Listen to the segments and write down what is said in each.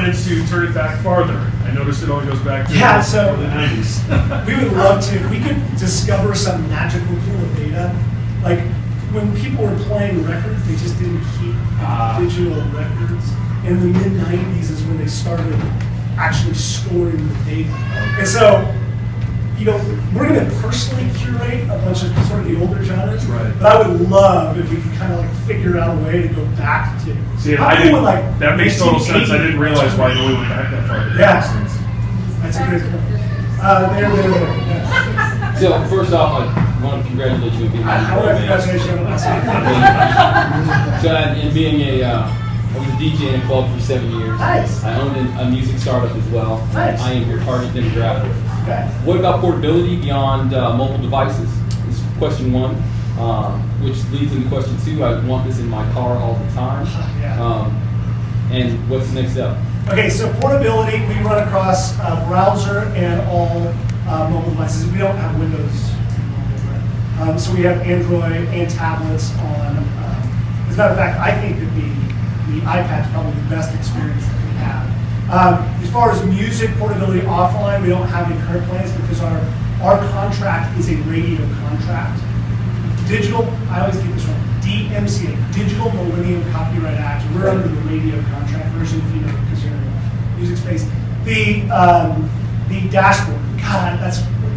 wanted to turn it back farther. I noticed it only goes back to so the 90s. we would love to, if we could discover some magical pool of data. Like when people were playing records, they just didn't keep digital records. In the mid-90s is when they started actually storing the data. And so, we're going to personally curate a bunch of sort of the older genres, right. But I would love if we could kind of like figure out a way to go back to. See, that makes total sense. I didn't realize why you went back that far. Yeah, that's a good point. There. Yeah. So first off, I want to congratulate you on being I want to congratulate you on and being I was a DJ in a club for 7 years. Nice. I owned a music startup as well. Nice. I am your target demographic. Okay. What about portability beyond mobile devices? This is question one, which leads into question two. I want this in my car all the time. Yeah. And what's the next step? Okay, so portability, we run across browser and all mobile devices. We don't have Windows. So we have Android and tablets on. As a matter of fact, I think that the iPad is probably the best experience that we have. As far as music portability offline, we don't have any current plans because our contract is a radio contract. Digital, I always get this wrong, DMCA, Digital Millennium Copyright Act. We're under the radio contract version, if you know, because you're in the music space. The dashboard, God,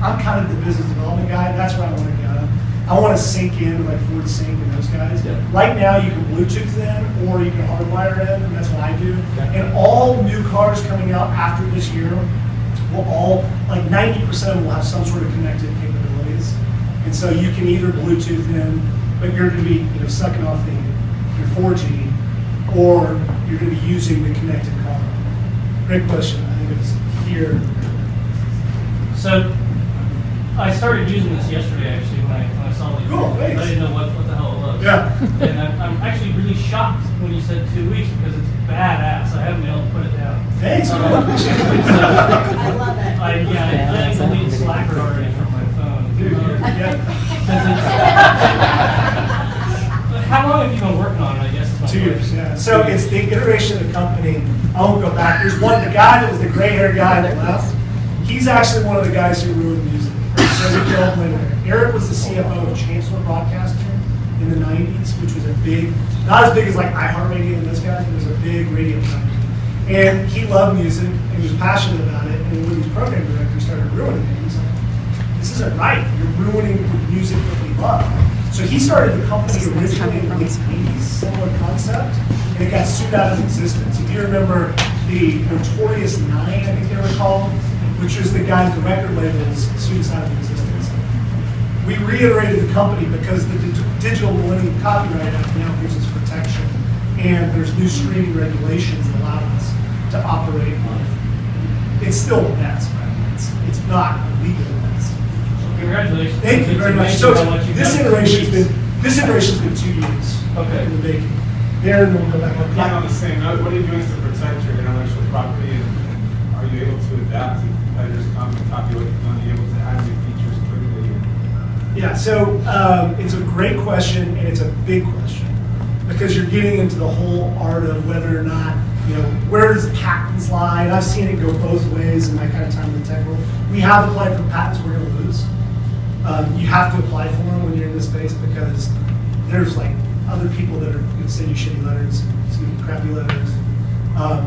I'm kind of the business development guy. That's where I want to go. I want to sync in like Ford Sync and those guys. Yeah. Right now, you can Bluetooth in or you can hardwire in, and that's what I do. Okay. And all new cars coming out after this year will all, like 90% of them will have some sort of connected capabilities. And so you can either Bluetooth in, but you're going to be sucking off your 4G, or you're going to be using the connected car. Great question. I think it's here. So I started using this yesterday, actually, when I saw the Cool, thanks. I didn't know what the hell it was. Yeah. And I'm actually really shocked when you said 2 weeks because it's badass. I haven't been able to put it down. Thanks. So, I love it. I deleted Slacker already from my phone. How long have you been working on it, I guess? Is my 2 years, question. yeah. So it's the iteration of the company. I won't go back. There's the guy that was the gray-haired guy that left. He's actually one of the guys who ruined music. So we don't blame him. Eric was the CFO of Chancellor Broadcasting in the 90s, which was a big, not as big as like iHeartRadio and those guys, but it was a big radio company. And he loved music and he was passionate about it. And when these program directors started ruining it, he's like, this isn't right. You're ruining the music that we love. So he started the company originally in the late 80s, similar concept, and it got sued out of existence. If you remember the Notorious Nine, I think they were called, which was the guys, the record labels, sued us out of existence. We reiterated the company because the Digital Millennium Copyright Act now gives us protection, and there's new streaming regulations that allow us to operate on it. It's still a mess, right? It's not a legal mess. Congratulations. Thank you very much. It's So amazing how much you've this done in 2 iteration's weeks. been 2 years. Okay. In the making. Darren, we'll go back up. Kind of on the same note, what are you doing to protect your intellectual property, and are you able to adapt to competitors' copy what you've done, are you able to add new features quickly? Yeah, so it's a great question, and it's a big question, because you're getting into the whole art of whether or not, where does patents lie? And I've seen it go both ways in my kind of time in the tech world. We have applied for patents we're going to lose. You have to apply for them when you're in this space because there's like other people that are going to send you shitty letters, send you crappy letters,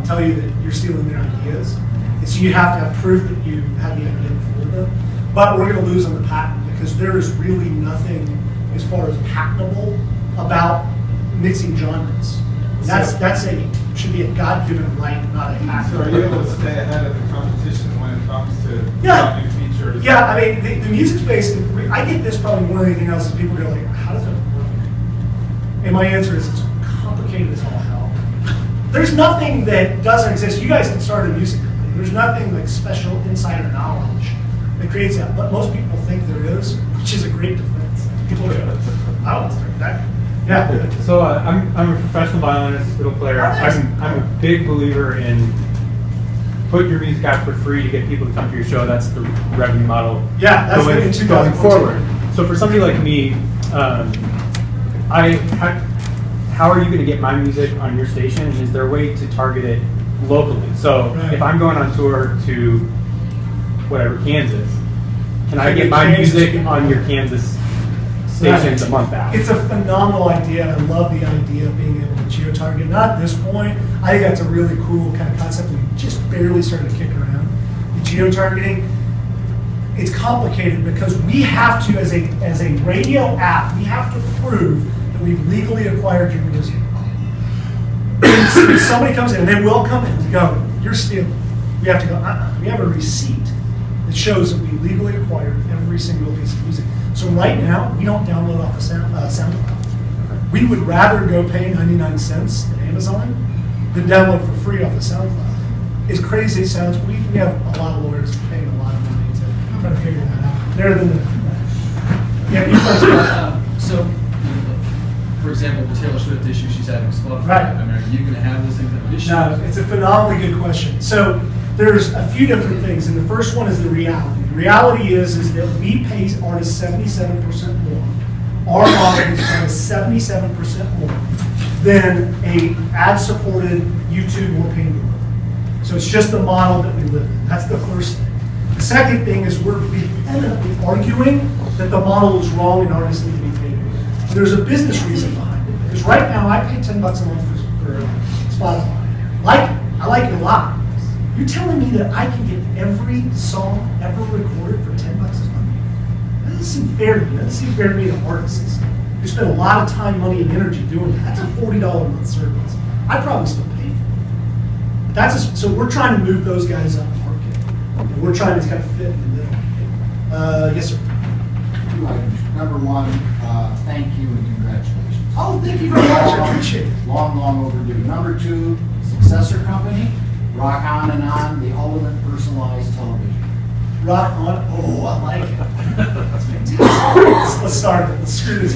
tell you that you're stealing their ideas. And so you have to have proof that you had the idea before them. But we're going to lose on the patent because there is really nothing as far as patentable about mixing genres. Should be a God-given right, not a patent. So are you able to stay ahead of the competition when it comes to new features? Yeah, I mean, the music space, I get this probably more than anything else, is people go like, how does it work? And my answer is, it's complicated as all hell. There's nothing that doesn't exist. You guys can start a music company. There's nothing like special insider knowledge that creates that, but most people think there is, which is a great defense. People go, I don't start that. Yeah. So I'm a professional violinist, fiddle player. I'm a big believer in put your music out for free to get people to come to your show. That's the revenue model. Yeah, that's going forward. So for somebody like me, how are you going to get my music on your station? And is there a way to target it locally. So Right. if I'm going on tour to whatever, Kansas, can I So get the my Kansas music people- on your Kansas stations a month out? It's a phenomenal idea. I love the idea of being able to geo-target. Not at this point. I think that's a really cool kind of concept. We just barely started to kick around. The geo-targeting, it's complicated because we have to, as a radio app, we have to prove that we've legally acquired your music. If somebody comes in, and they will come in and go, you're stealing. We have to go, we have a receipt that shows that we legally acquired every single piece of music. So right now, we don't download off the SoundCloud. We would rather go pay 99 cents at Amazon than download for free off the SoundCloud. As crazy as it sounds, we have a lot of lawyers paying a lot of money to try to figure that out. They're the, yeah, you first. So, for example, the Taylor Swift issue she's having with Spotify, Right. I mean, are you going to have those things that issue? No, it's a phenomenally good question. So there's a few different things, and the first one is the reality. The reality is that we pay artists 77% more. Our model is priced 77% more than a ad-supported YouTube or Pandora. So it's just the model that we live in. That's the first thing. The second thing is we're vehemently arguing that the model is wrong and artists need to be paid more. And there's a business reason behind it. Because right now I pay $10 a month for Spotify. I like it a lot. You're telling me that I can get every song ever recorded for $10 a month? That doesn't seem fair to me. That doesn't seem fair to me to artists. You spend a lot of time, money, and energy doing that. That's a $40 a month service. I'd probably still pay for it. But so we're trying to move those guys up market. And we're trying to kind of fit in the middle. Yes, sir. 2 items. Number 1, thank you and congratulations. Oh, thank you very much. I appreciate it. Long overdue. Number 2, successor company, Rock On and On, the ultimate personalized television. Rock on. Oh, I like it. That's fantastic. Let's start it. Let's screw this.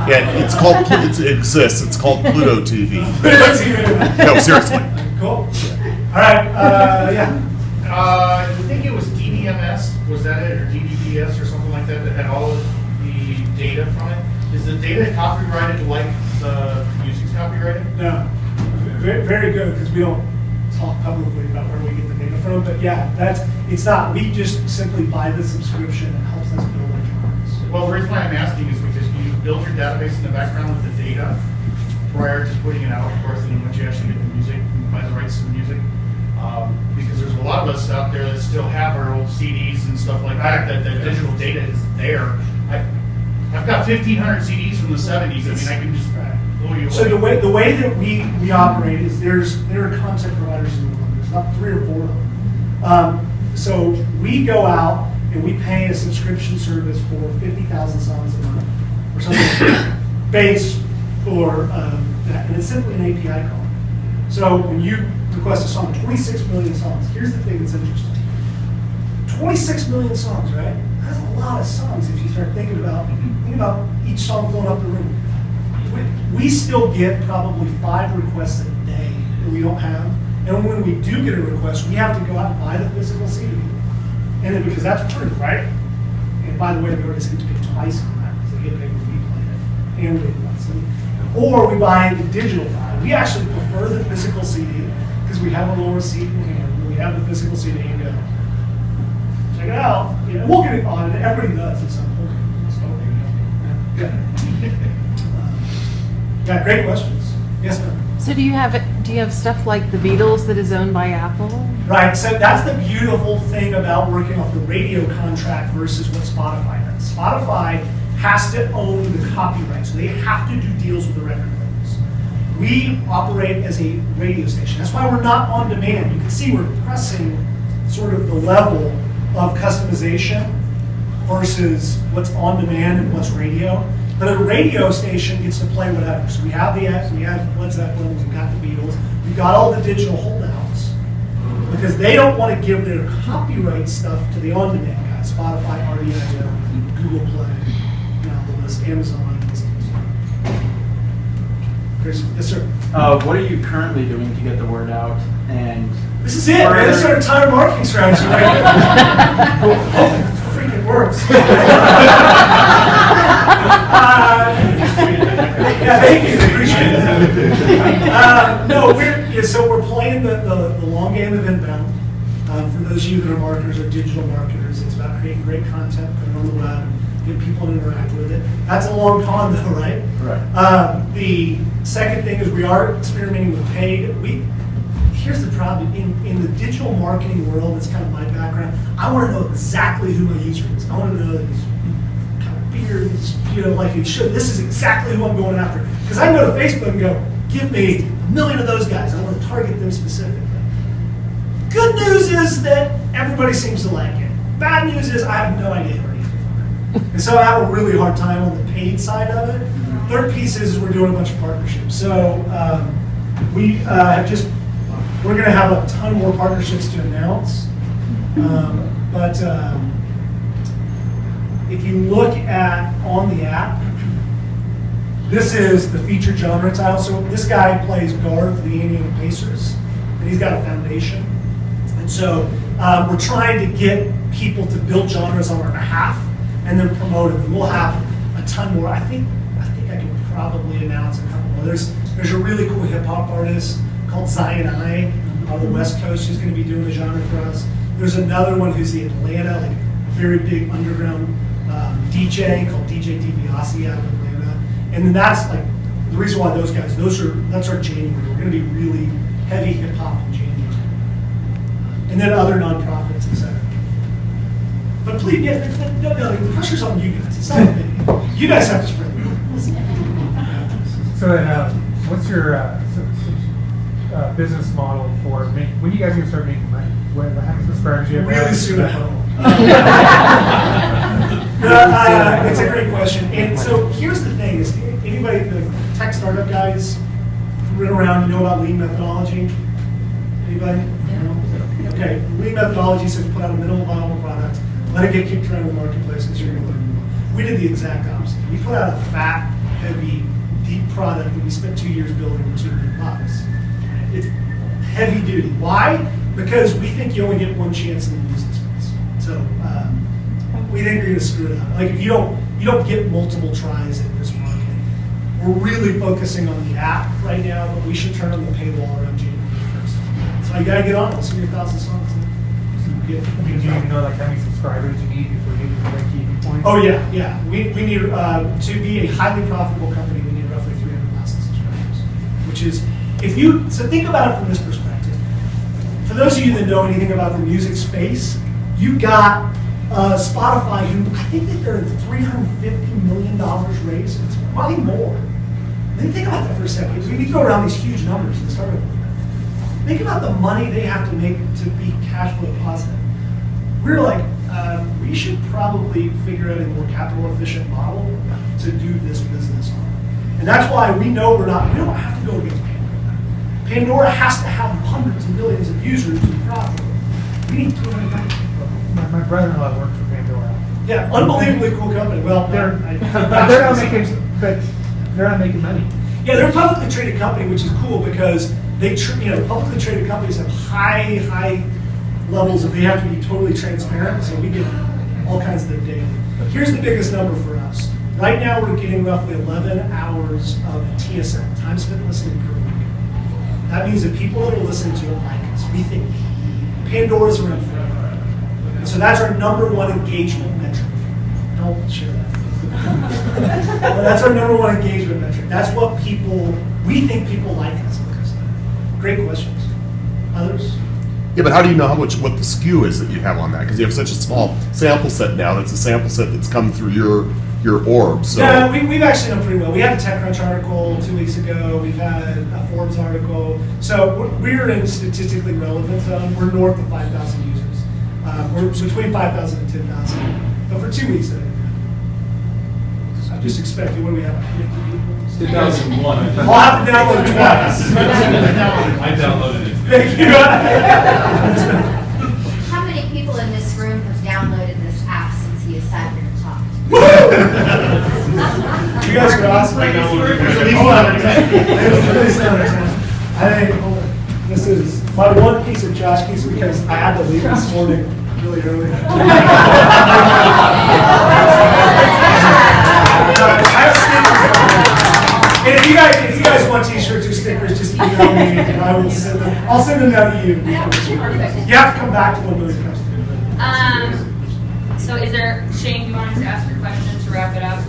Yeah, it's called, it exists, it's called Pluto TV. No, seriously. Cool. All right. Yeah. I think it was DDMS, was that it, or DDDS or something like that had all of the data from it? Is the data copyrighted like the music's copyrighted? No. Very, very good because we don't talk publicly about where we get the data from. But yeah, it's not. We just simply buy the subscription. It helps us build our charts. Well, the reason why I'm asking is because you build your database in the background with the data prior to putting it out, of course, and then once you actually get the music, you buy the rights to the music. Because there's a lot of us out there that still have our old CDs and stuff like that, that digital data is there. I've got 1,500 CDs from the 70s. I mean, I can just blow you away. So the way that we operate is there are content providers in the world. There's about 3 or 4 of them. So we go out and we pay a subscription service for 50,000 songs a month or something like that, base or that, and it's simply an API call. So when you request a song, 26 million songs. Here's the thing that's interesting. 26 million songs, right? That's a lot of songs if you start thinking about each song going up the room. We still get probably 5 requests a day that we don't have. And when we do get a request, we have to go out and buy the physical CD. And then, because that's proof, right? And by the way, the artists get to pay twice on that because they get paid when we play it and we get one CD. Or we buy the digital file. We actually prefer the physical CD because we have a little receipt in hand. We have the physical CD and go, check it out. You know, we'll get it on it. Everybody does at some point. Yeah, great questions. Yes, ma'am. So do you have stuff like the Beatles that is owned by Apple? Right, so that's the beautiful thing about working off the radio contract versus what Spotify does. Spotify has to own the copyright, so they have to do deals with the record labels. We operate as a radio station. That's why we're not on demand. You can see we're pressing sort of the level of customization versus what's on demand and what's radio. But a radio station gets to play whatever. So we have the X, we have Led Zeppelin, we've got the Beatles, we've got all the digital holdouts. Because they don't want to give their copyright stuff to the on-demand guys. Spotify, RDIO, Google Play, now the list, Amazon. Chris, yes, sir. What are you currently doing to get the word out? And This is it, man. This is our entire marketing strategy right here. Hope it freaking works. Yeah, thank you, appreciate it. No, we're playing the long game of inbound. For those of you that are marketers or digital marketers, it's about creating great content, putting it on the web, get people to interact with it. That's a long con though, right? Right. The second thing is we are experimenting with paid. Here's the problem, in the digital marketing world, it's kind of my background, I want to know exactly who my user is. I want to know that he's kind of beard, like he should. This is exactly who I'm going after. Because I can go to Facebook and go, give me 1 million of those guys. I want to target them specifically. Good news is that everybody seems to like it. Bad news is I have no idea who it is. And so I have a really hard time on the paid side of it. Third piece is we're doing a bunch of partnerships. So we're going to have a ton more partnerships to announce. But if you look at on the app, this is the featured genre tile. So this guy plays guard for the Indiana Pacers, and he's got a foundation. And so we're trying to get people to build genres on our behalf and then promote them. And we'll have a ton more. I think I can probably announce a couple more. There's a really cool hip hop artist called Zion I on the West Coast who's going to be doing the genre for us. There's another one who's the Atlanta, like very big underground DJ called DJ DiBiase out of Atlanta. And then that's like the reason why those guys, that's our January. We're going to be really heavy hip hop in January. And then other nonprofits, etc. But please, no, the pressure's on you guys. It's not on me. You guys have to spread the word. So then, what's your business model for when you guys are going to start making money? What happens to subscribers you have? Really soon, I hope. It's a great question. And so here's the thing: is anybody, the tech startup guys, run around, you know about lean methodology? Anybody? No? Okay, lean methodology says put out a minimal viable product, let it get kicked around in the marketplace, and you're going to learn more. We did the exact opposite. We put out a fat, heavy, deep product that we spent 2 years building with $2 million. It's heavy duty. Why? Because we think you only get one chance in the music space. So we think you're going to screw it up. Like if you don't get multiple tries at this market. We're really focusing on the app right now, but we should turn on the paywall around January 1st. So you got to get on it. Let's see your 1,000 songs. Do you even know like how many subscribers you need before you get to the break-even point? Oh yeah. We need to be a highly profitable company. We need roughly 300,000 subscribers, which is so think about it from this perspective. For those of you that know anything about the music space, you got Spotify, who I think that they're $350 million raised. It's probably more. Then think about that for a second. We go around these huge numbers and start with. Think about the money they have to make to be cash flow positive. We're like, we should probably figure out a more capital efficient model to do this business on. And that's why we know we don't have to go against Pandora. Pandora has to have hundreds of millions of users to be profitable. We need 200,000. My brother-in-law worked for Pandora. Yeah, unbelievably cool company. Well, they're not making money. Yeah, they're a publicly traded company, which is cool because publicly traded companies have high levels of, they have to be totally transparent, so we get all kinds of their data. Here's the biggest number for us. Right now, we're getting roughly 11 hours of TSL, time spent listening per week. That means that people that are listening to it like us. We think Pandora's around 4. And so that's our #1 engagement metric. Don't share that. But that's our #1 engagement metric. That's what we think people like us. Great questions. Others? Yeah, but how do you know what the skew is that you have on that? Because you have such a small sample set now. It's a sample set that's come through your orb. So yeah, we've actually done pretty well. We had a TechCrunch article 2 weeks ago. We've had a Forbes article. So we're in statistically relevant zone. We're north of 5,000 users. We're between 5,000 and 10,000. But for 2 weeks, I just expected, what do we have, 50 people? 2001. I'll have to download it twice. I downloaded it. Thank you. How many people in this room have downloaded this app since he has sat here and talked? You guys are awesome. I think this is my one piece of trash piece because I had to leave this morning really early. And if you guys want t-shirts or stickers, just email me and I will send them. I'll send them down to you. You have to come back to one of those customers. So is there, Shane, do you want us to ask your question to wrap it up?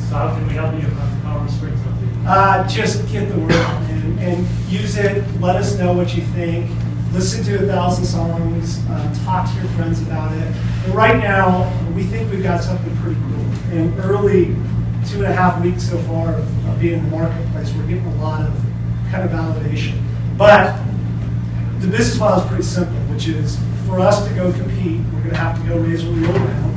So how can we help you about the Power Springs update? Just get the word out and use it. Let us know what you think. Listen to 1,000 songs. Talk to your friends about it. And right now, we think we've got something pretty cool. In early 2.5 weeks so far of being in the marketplace, we're getting a lot of kind of validation. But the business model is pretty simple, which is for us to go compete, we're going to have to go raise a real round.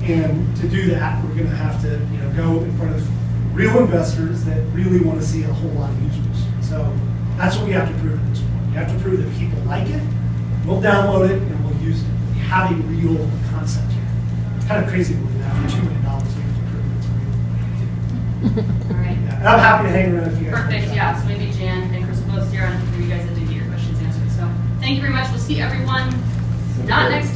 And to do that, we're going to have to go in front of real investors that really want to see a whole lot of users. So that's what we have to prove at this point. You have to prove that people like it, we'll download it, and we'll use it. We have a real concept here. It's kind of crazy to believe that for $2 million, we have to prove it's real. All right. Yeah, and I'm happy to hang around if you guys want Perfect, to. yeah, so maybe Jan and Chris will both stay around for you guys to get your questions answered. So thank you very much. We'll see everyone not next week.